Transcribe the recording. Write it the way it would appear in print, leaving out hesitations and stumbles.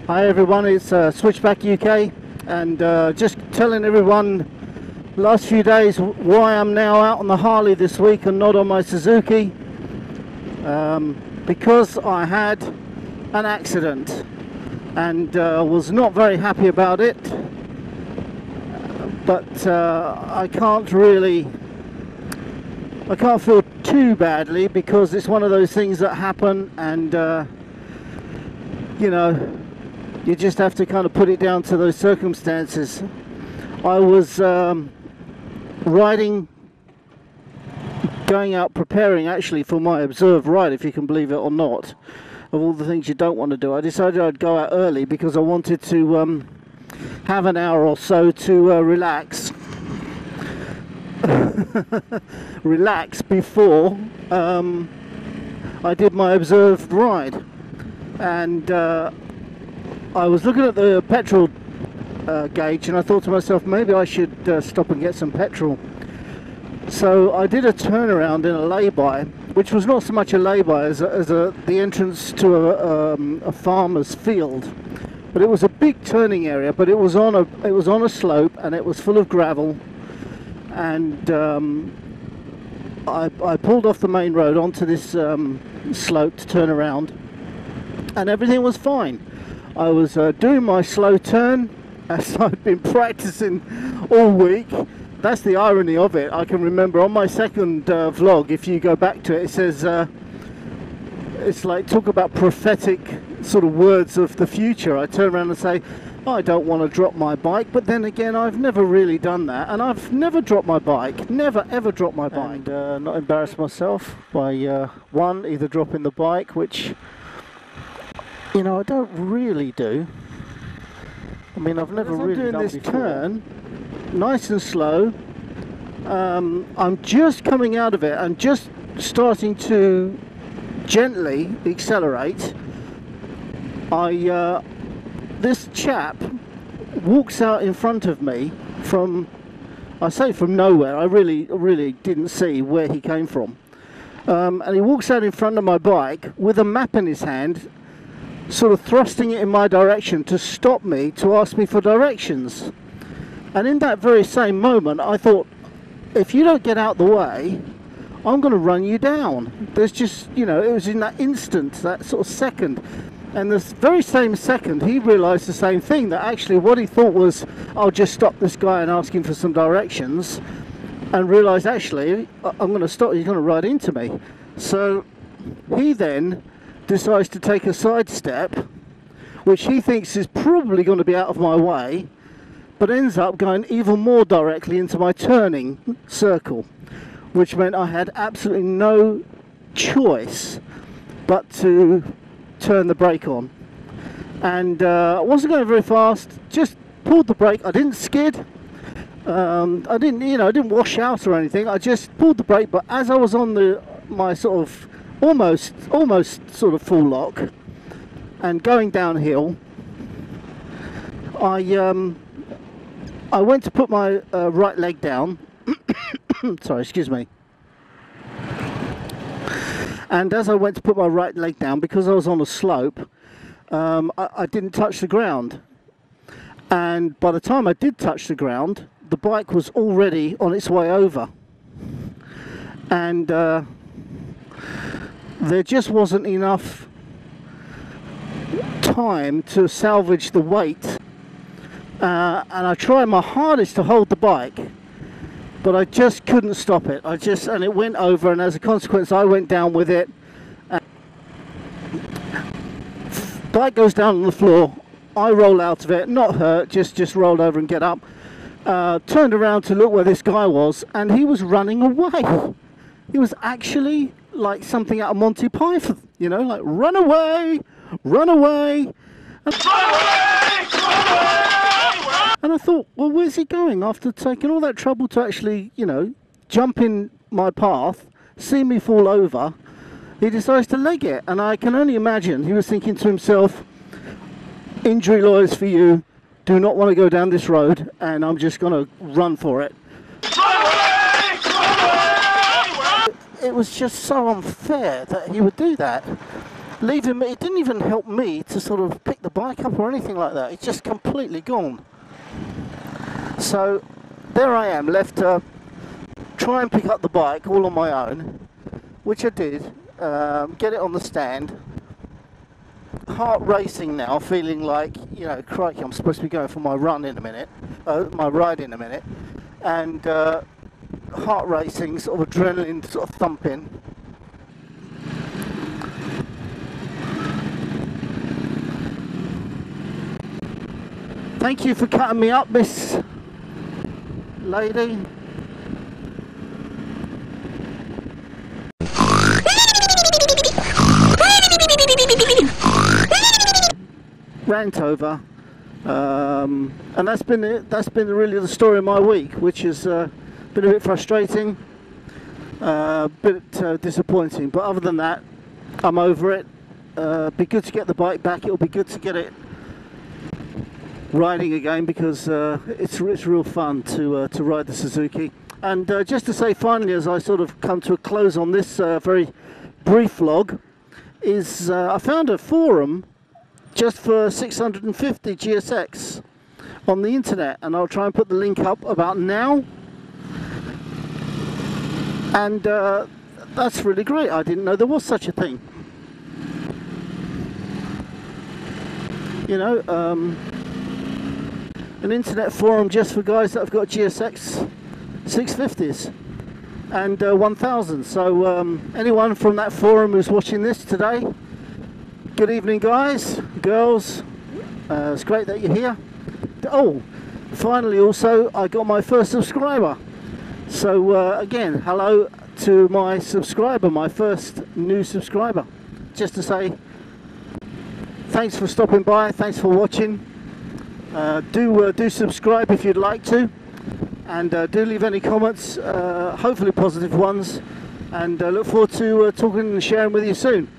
Hi everyone, it's Switchback UK, and just telling everyone last few days why I'm now out on the Harley this week and not on my Suzuki. Because I had an accident and was not very happy about it, but I can't feel too badly because it's one of those things that happen, and you know, you just have to kind of put it down to those circumstances. I was going out preparing actually for my observed ride, if you can believe it or not. Of all the things you don't want to do, I decided I'd go out early because I wanted to have an hour or so to relax. Relax before I did my observed ride. And I was looking at the petrol gauge, and I thought to myself, maybe I should stop and get some petrol. So I did a turnaround in a lay-by, which was not so much a lay-by as the entrance to a farmer's field. But it was a big turning area, but it was on a slope, and it was full of gravel. And I pulled off the main road onto this slope to turn around, and everything was fine. I was doing my slow turn as I'd been practicing all week. That's the irony of it. I can remember on my second vlog, if you go back to it, it says it's like, talk about prophetic sort of words of the future. I turn around and say, I don't want to drop my bike, but then again, I've never really done that, and I've never dropped my bike, never ever dropped my bike, and not embarrassed myself by either dropping the bike, which, you know, I don't really do. I mean, I've never really done this turn, nice and slow. I'm just coming out of it and just starting to gently accelerate. This chap walks out in front of me from, I say from nowhere, I really didn't see where he came from. And he walks out in front of my bike with a map in his hand, sort of thrusting it in my direction to stop me, to ask me for directions. And in that very same moment, I thought, if you don't get out the way, I'm going to run you down. There's just, you know, it was in that instant, that sort of second. And this very same second, he realised the same thing, that actually what he thought was, I'll just stop this guy and ask him for some directions, and realised, actually, I'm going to stop, he's going to ride into me. So he then decides to take a side step, which he thinks is probably going to be out of my way, but ends up going even more directly into my turning circle, which meant I had absolutely no choice but to turn the brake on. And I wasn't going very fast, just pulled the brake. I didn't skid, I didn't wash out or anything. I just pulled the brake, but as I was on my sort of almost sort of full lock and going downhill, I went to put my right leg down. Sorry, excuse me. And as I went to put my right leg down, because I was on a slope, I didn't touch the ground. And by the time I did touch the ground, the bike was already on its way over. And there just wasn't enough time to salvage the weight. And I tried my hardest to hold the bike, but I just couldn't stop it. And it went over, and as a consequence, I went down with it. Bike goes down on the floor. I roll out of it, not hurt, just rolled over and get up. Turned around to look where this guy was, and he was running away. He was actually like something out of Monty Python, you know, like run away, run away. And I thought, well, where's he going after taking all that trouble to actually, you know, jump in my path, see me fall over? He decides to leg it, and I can only imagine he was thinking to himself, injury lawyers for you, do not want to go down this road, and I'm just going to run for it. It was just so unfair that he would do that. Leaving me, it didn't even help me to sort of pick the the bike up or anything like that. It's just completely gone. So there I am, left to try and pick up the bike all on my own, which I did. Get it on the stand. Heart racing now, feeling like, you know, crikey, I'm supposed to be going for my run in a minute, my ride in a minute, and heart racing, sort of adrenaline sort of thumping. Thank you for cutting me up, Miss Lady. Rant over, and that's been really the story of my week, which has been a bit frustrating, a bit disappointing, but other than that, I'm over it. Be good to get the bike back. It'll be good to get it riding again, because it's real fun to ride the Suzuki. And just to say finally, as I sort of come to a close on this very brief vlog, is I found a forum just for 650 GSX on the internet, and I'll try and put the link up about now. And that's really great. I didn't know there was such a thing. You know, an internet forum just for guys that have got GSX 650s and 1000. So anyone from that forum who's watching this today, good evening, guys, girls. It's great that you're here. Oh, finally, also, I got my first subscriber. So again, hello to my subscriber, my first new subscriber. Just to say, thanks for stopping by, thanks for watching. Do subscribe if you'd like to, and do leave any comments, hopefully positive ones, and look forward to talking and sharing with you soon.